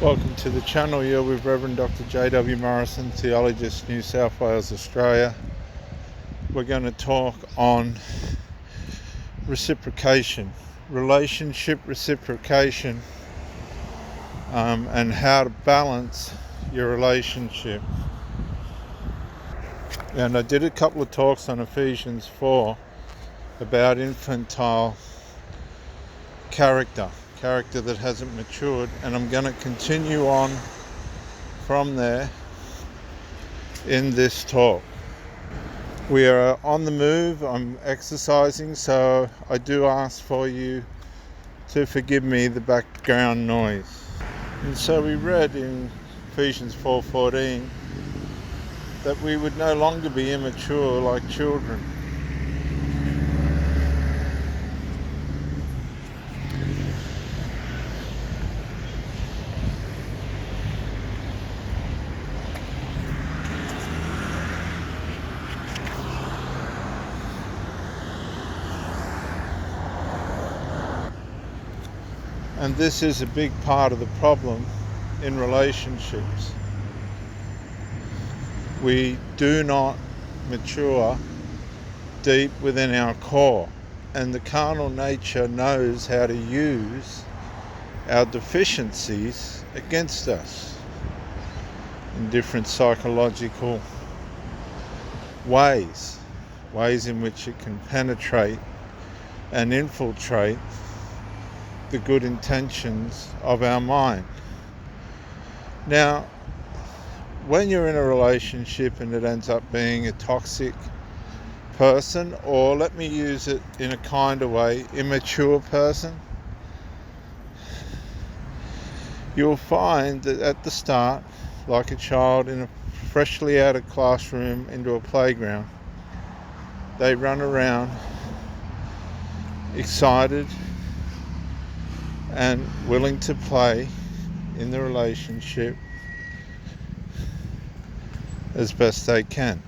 Welcome to the channel. You're with Reverend Dr. J.W. Morrison, Theologist, New South Wales, Australia. We're going to talk on reciprocation, relationship reciprocation, and how to balance your relationship. And I did a couple of talks on Ephesians 4 about infantile character that hasn't matured, and I'm going to continue on from there in this talk. We are on the move. I'm exercising, so I do ask for you to forgive me the background noise. And so we read in Ephesians 4:14 that we would no longer be immature like children. And this is a big part of the problem in relationships. We do not mature deep within our core, and the carnal nature knows how to use our deficiencies against us in different psychological ways in which it can penetrate and infiltrate the good intentions of our mind. Now, when you're in a relationship and it ends up being a toxic person, or let me use it in a kinder way, immature person, you'll find that at the start, like a child in a freshly out of classroom into a playground, they run around excited and willing to play in the relationship as best they can.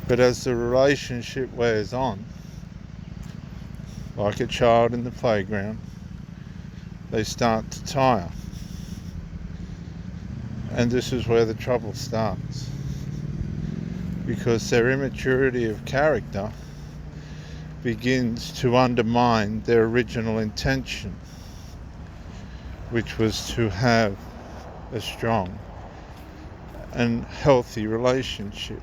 But as the relationship wears on, like a child in the playground, they start to tire. And this is where the trouble starts, because their immaturity of character begins to undermine their original intention, which was to have a strong and healthy relationship.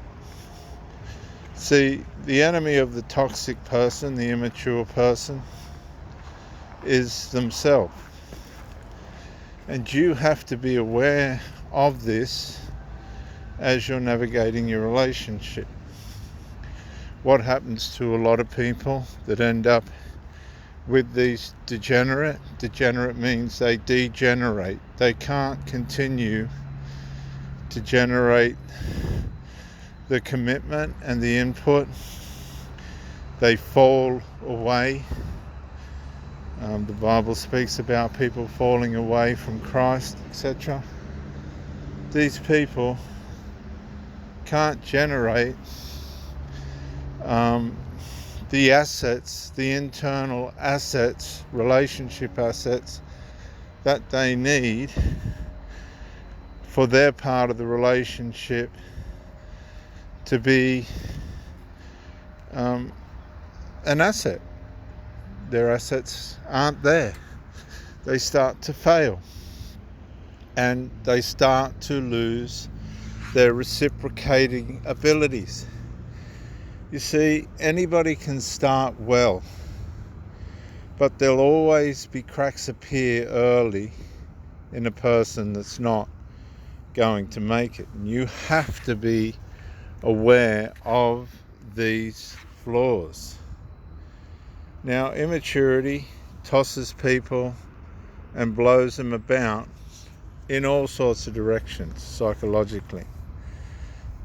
See, the enemy of the toxic person, the immature person, is themselves. And you have to be aware of this as you're navigating your relationship. What happens to a lot of people that end up with these degenerate means they degenerate. They can't continue to generate the commitment and the input. They fall away. The Bible speaks about people falling away from Christ, etc. These people can't generate the assets, the internal assets, relationship assets that they need for their part of the relationship to be an asset. Their assets aren't there. They start to fail, and they start to lose their reciprocating abilities. You see, anybody can start well, but there'll always be cracks appear early in a person that's not going to make it. And you have to be aware of these flaws. Now, immaturity tosses people and blows them about in all sorts of directions psychologically.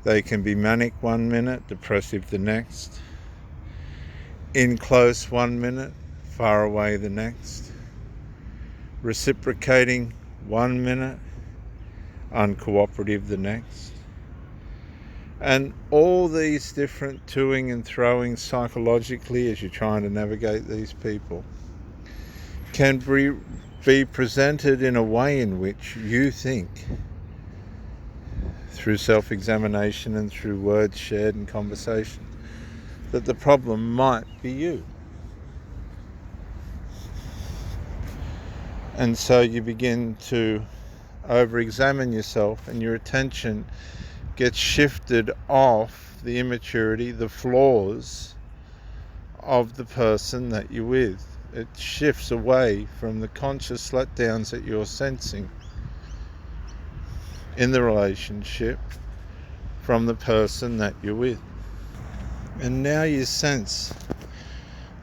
They can be manic one minute, depressive the next, in close one minute, far away the next, reciprocating one minute, uncooperative the next. And all these different toing and throwing psychologically as you're trying to navigate these people can be be presented in a way in which you think, through self-examination and through words shared and conversation, that the problem might be you. And so you begin to over-examine yourself, and your attention gets shifted off the immaturity, the flaws of the person that you're with. It shifts away from the conscious letdowns that you're sensing in the relationship from the person that you're with. And now you sense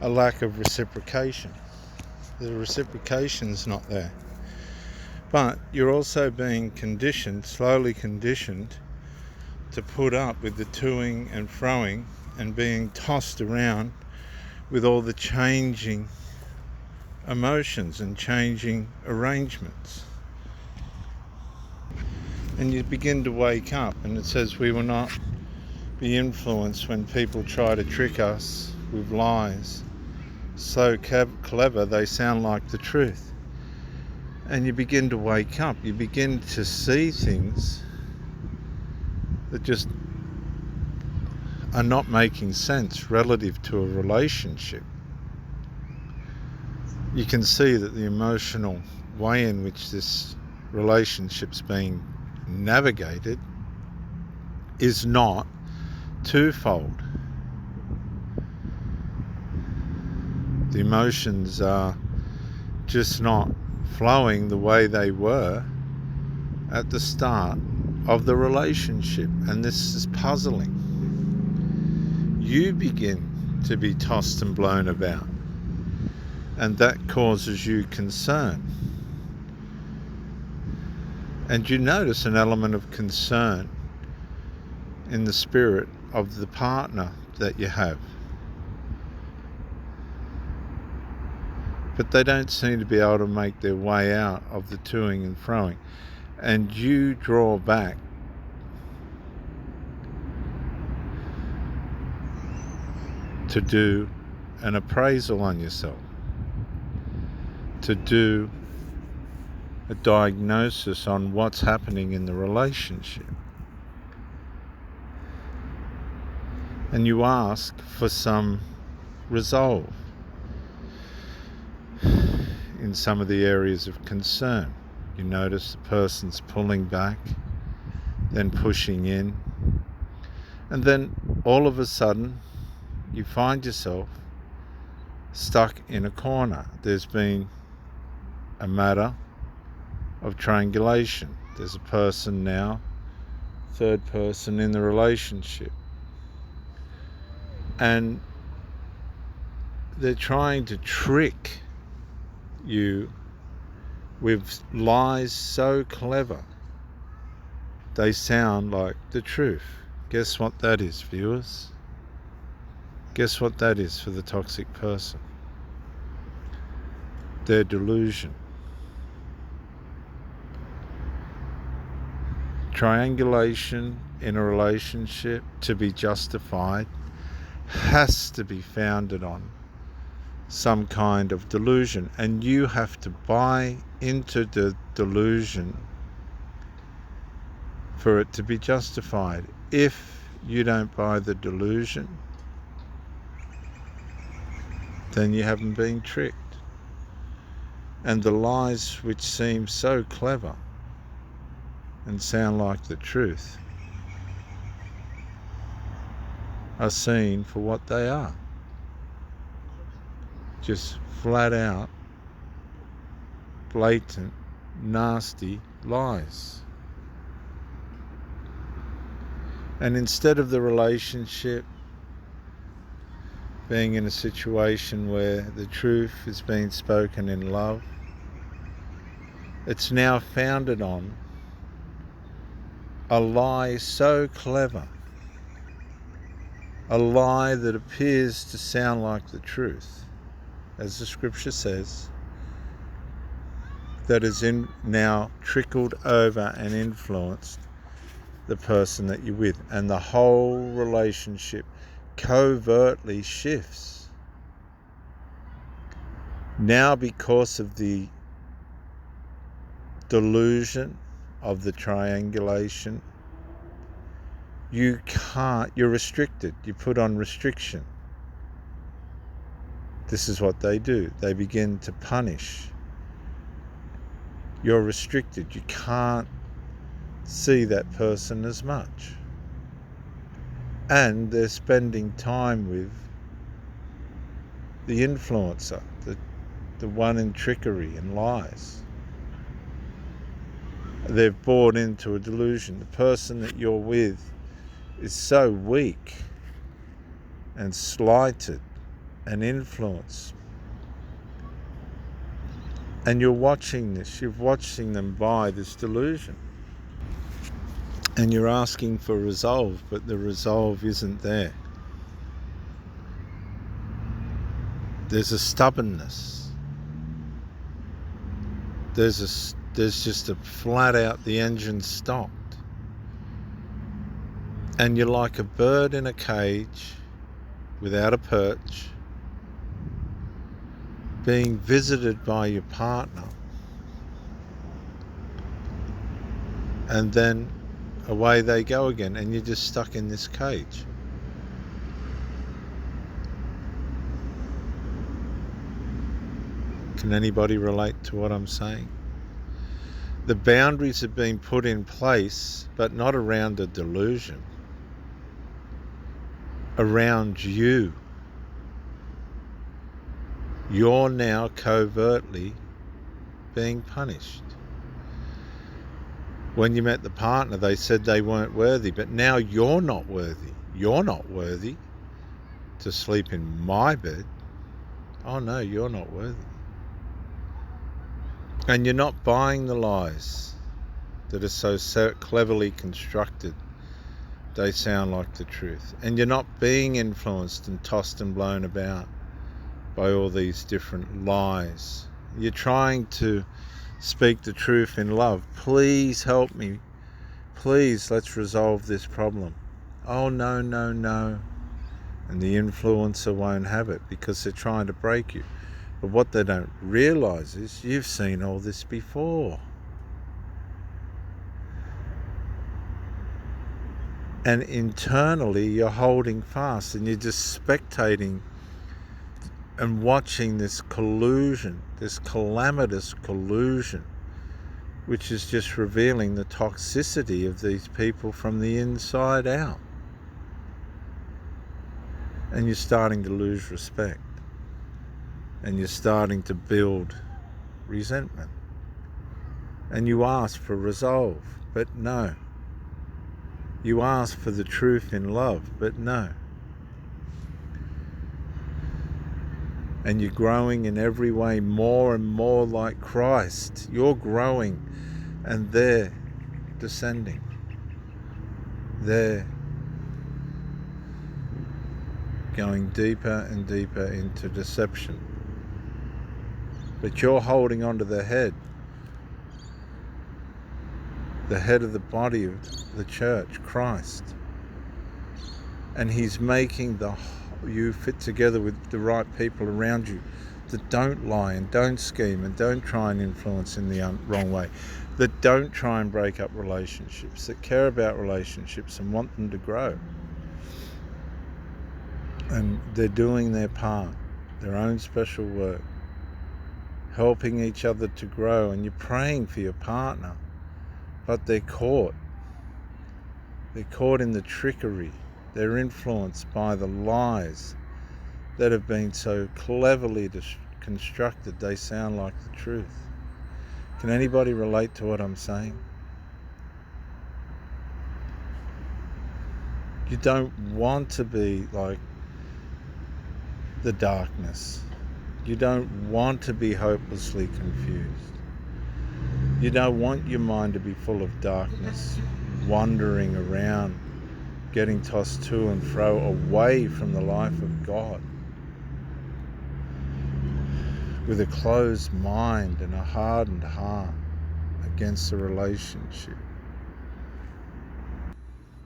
a lack of reciprocation. The reciprocation's not there. But you're also being conditioned, slowly conditioned, to put up with the toing and froing and being tossed around with all the changing emotions and changing arrangements. And you begin to wake up, and it says we will not be influenced when people try to trick us with lies. So clever they sound like the truth. And you begin to wake up, you begin to see things that just are not making sense relative to a relationship. You can see that the emotional way in which this relationship's being navigated is not twofold. The emotions are just not flowing the way they were at the start of the relationship, and this is puzzling. You begin to be tossed and blown about, and that causes you concern. And you notice an element of concern in the spirit of the partner that you have. But they don't seem to be able to make their way out of the toing and froing. And you draw back to do an appraisal on yourself, to do a diagnosis on what's happening in the relationship. And you ask for some resolve in some of the areas of concern. You notice the person's pulling back, then pushing in, and then all of a sudden you find yourself stuck in a corner. There's been a matter of triangulation. There's a person now, third person in the relationship, and they're trying to trick you with lies so clever they sound like the truth. Guess what that is, viewers? Guess what that is for the toxic person? Their delusion. Triangulation in a relationship, to be justified, has to be founded on some kind of delusion, and you have to buy into the delusion for it to be justified. If you don't buy the delusion, then you haven't been tricked. And the lies which seem so clever and sound like the truth are seen for what they are. Just flat out, blatant, nasty lies. And instead of the relationship being in a situation where the truth is being spoken in love, it's now founded on a lie so clever, a lie that appears to sound like the truth, as the scripture says, that has now trickled over and influenced the person that you're with, and the whole relationship covertly shifts. Now, because of the delusion of the triangulation, you can't, you're restricted. You put on restriction. This is what they do. They begin to punish. You're restricted. You can't see that person as much. And they're spending time with the influencer, the one in trickery and lies. They've bought into a delusion. The person that you're with is so weak and slighted and influenced. And you're watching this, you're watching them buy this delusion. And you're asking for resolve, but the resolve isn't there. There's a stubbornness. There's just a flat out, the engine's stopped. And you're like a bird in a cage without a perch, being visited by your partner, and then away they go again, and you're just stuck in this cage. Can anybody relate to what I'm saying? The boundaries have been put in place, but not around a delusion, around you. You're now covertly being punished. When you met the partner, they said they weren't worthy, but now you're not worthy. You're not worthy to sleep in my bed. Oh no, you're not worthy. And you're not buying the lies that are so cleverly constructed they sound like the truth. And you're not being influenced and tossed and blown about by all these different lies. You're trying to speak the truth in love. Please help me. Please, let's resolve this problem. Oh, no, no, no. And the influencer won't have it because they're trying to break you. But what they don't realize is you've seen all this before. And internally you're holding fast and you're just spectating and watching this collusion, this calamitous collusion, which is just revealing the toxicity of these people from the inside out. And you're starting to lose respect. And you're starting to build resentment. And you ask for resolve, but no. You ask for the truth in love, but no. And you're growing in every way more and more like Christ. You're growing and they're descending. They're going deeper and deeper into deception. But you're holding on to the head of the body of the church, Christ. And he's making you fit together with the right people around you that don't lie and don't scheme and don't try and influence in the wrong way, that don't try and break up relationships, that care about relationships and want them to grow. And they're doing their part, their own special work, helping each other to grow. And you're praying for your partner, but they're caught. They're caught in the trickery. They're influenced by the lies that have been so cleverly constructed they sound like the truth. Can anybody relate to what I'm saying? You don't want to be like the darkness. You don't want to be hopelessly confused. You don't want your mind to be full of darkness, wandering around, getting tossed to and fro away from the life of God, with a closed mind and a hardened heart against the relationship.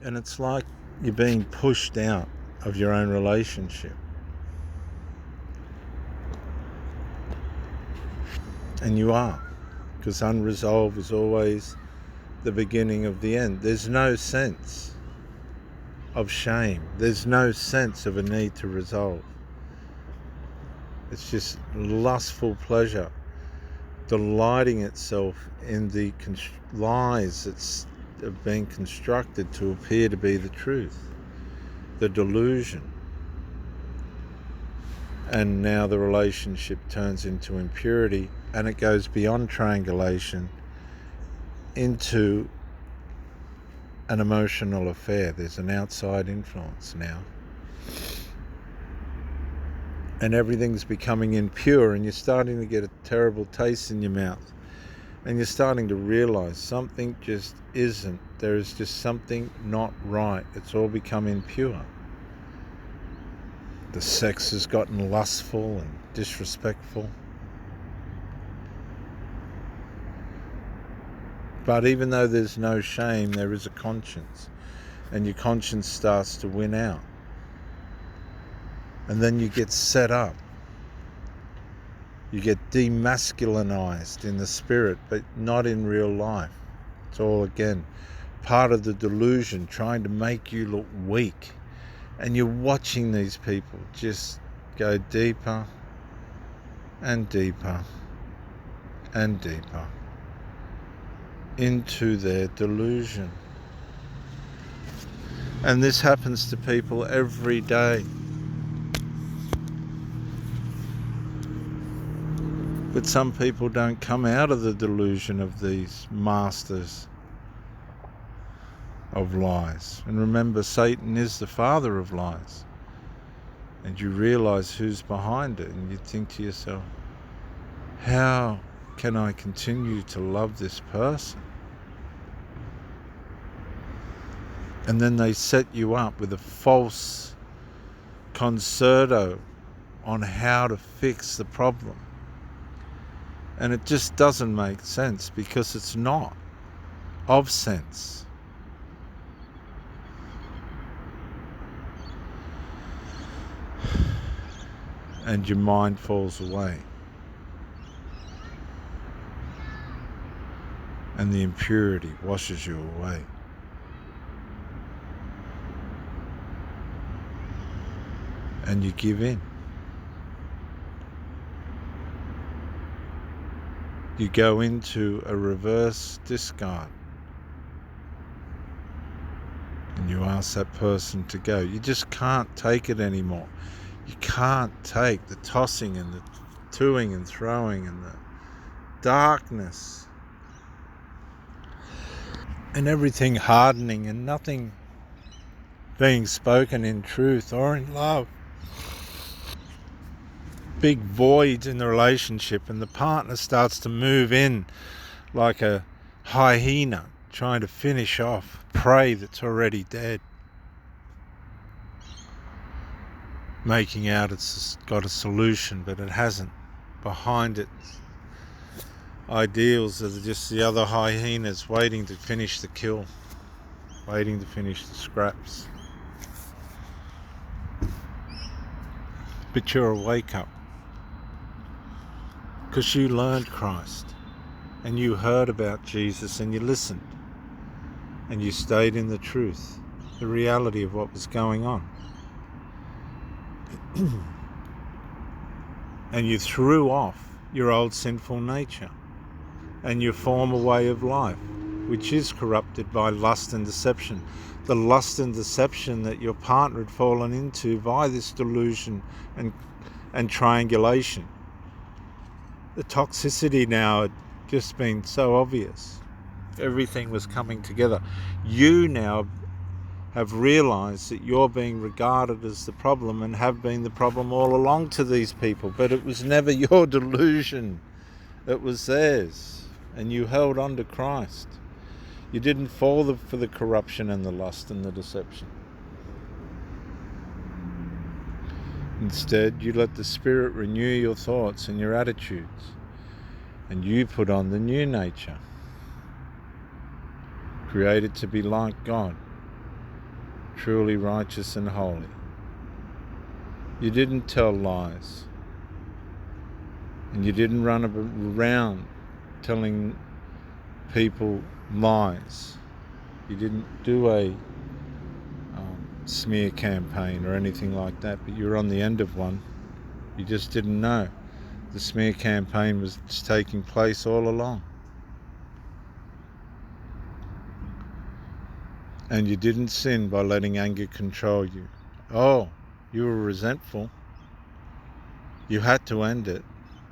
And it's like you're being pushed out of your own relationship. And you are, because unresolved is always the beginning of the end. There's no sense of shame. There's no sense of a need to resolve. It's just lustful pleasure, delighting itself in the lies that have been constructed to appear to be the truth, the delusion. And now the relationship turns into impurity, and it goes beyond triangulation into an emotional affair. There's an outside influence now. And everything's becoming impure, and you're starting to get a terrible taste in your mouth. And you're starting to realize something just isn't. There is just something not right. It's all become impure. The sex has gotten lustful and disrespectful. But even though there's no shame, there is a conscience. And your conscience starts to win out. And then you get set up. You get demasculinized in the spirit, but not in real life. It's all, again, part of the delusion, trying to make you look weak. And you're watching these people just go deeper and deeper and deeper into their delusion. And this happens to people every day. But some people don't come out of the delusion of these masters of lies. And remember, Satan is the father of lies. And you realize who's behind it, and you think to yourself, how can I continue to love this person? And then they set you up with a false concerto on how to fix the problem. And it just doesn't make sense, because it's not of sense. And your mind falls away. And the impurity washes you away. And you give in. You go into a reverse discard. And you ask that person to go. You just can't take it anymore. You can't take the tossing and the toing and throwing and the darkness. And everything hardening and nothing being spoken in truth or in love. Big voids in the relationship, and the partner starts to move in like a hyena trying to finish off prey that's already dead, making out it's got a solution, but it hasn't. Behind it, ideals are just the other hyenas waiting to finish the kill, waiting to finish the scraps. But you're a wake up. Because you learned Christ, and you heard about Jesus, and you listened, and you stayed in the truth, the reality of what was going on. And you threw off your old sinful nature and your former way of life, which is corrupted by lust and deception. The lust and deception that your partner had fallen into by this delusion and triangulation. The toxicity now had just been so obvious. Everything was coming together. You now have realized that you're being regarded as the problem and have been the problem all along to these people, but it was never your delusion. It was theirs, and you held on to Christ. You didn't fall for the corruption and the lust and the deception. Instead, you let the Spirit renew your thoughts and your attitudes, and you put on the new nature, created to be like God, truly righteous and holy. You didn't tell lies, and you didn't run around telling people lies. You didn't do a smear campaign or anything like that, but you were on the end of one. You just didn't know. The smear campaign was taking place all along. And you didn't sin by letting anger control you. Oh, you were resentful. You had to end it.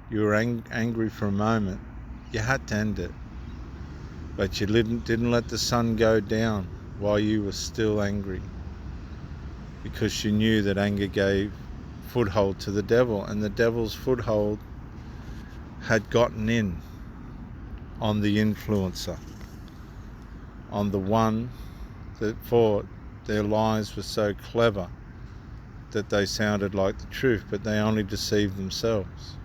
You were angry for a moment. You had to end it. But you didn't let the sun go down while you were still angry. Because you knew that anger gave foothold to the devil, and the devil's foothold had gotten in on the influencer, on the one that thought their lies were so clever that they sounded like the truth, but they only deceived themselves.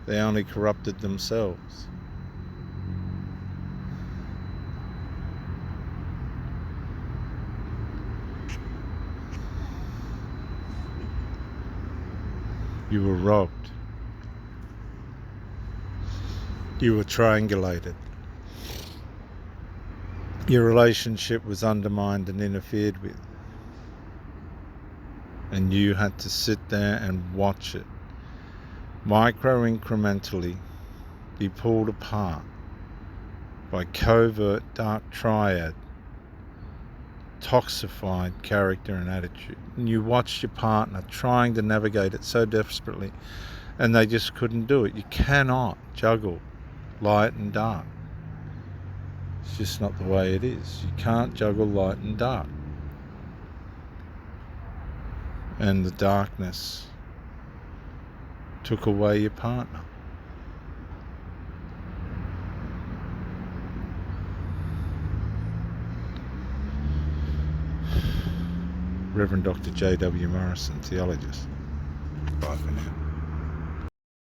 They only corrupted themselves. You were robbed. You were triangulated. Your relationship was undermined and interfered with. And you had to sit there and watch it, micro-incrementally, be pulled apart by covert dark triad, toxified character and attitude. And you watched your partner trying to navigate it so desperately, and they just couldn't do it. You cannot juggle light and dark. It's just not the way it is. You can't juggle light and dark. And the darkness took away your partner. Reverend Dr. J.W. Morrison, theologist. Bye for now.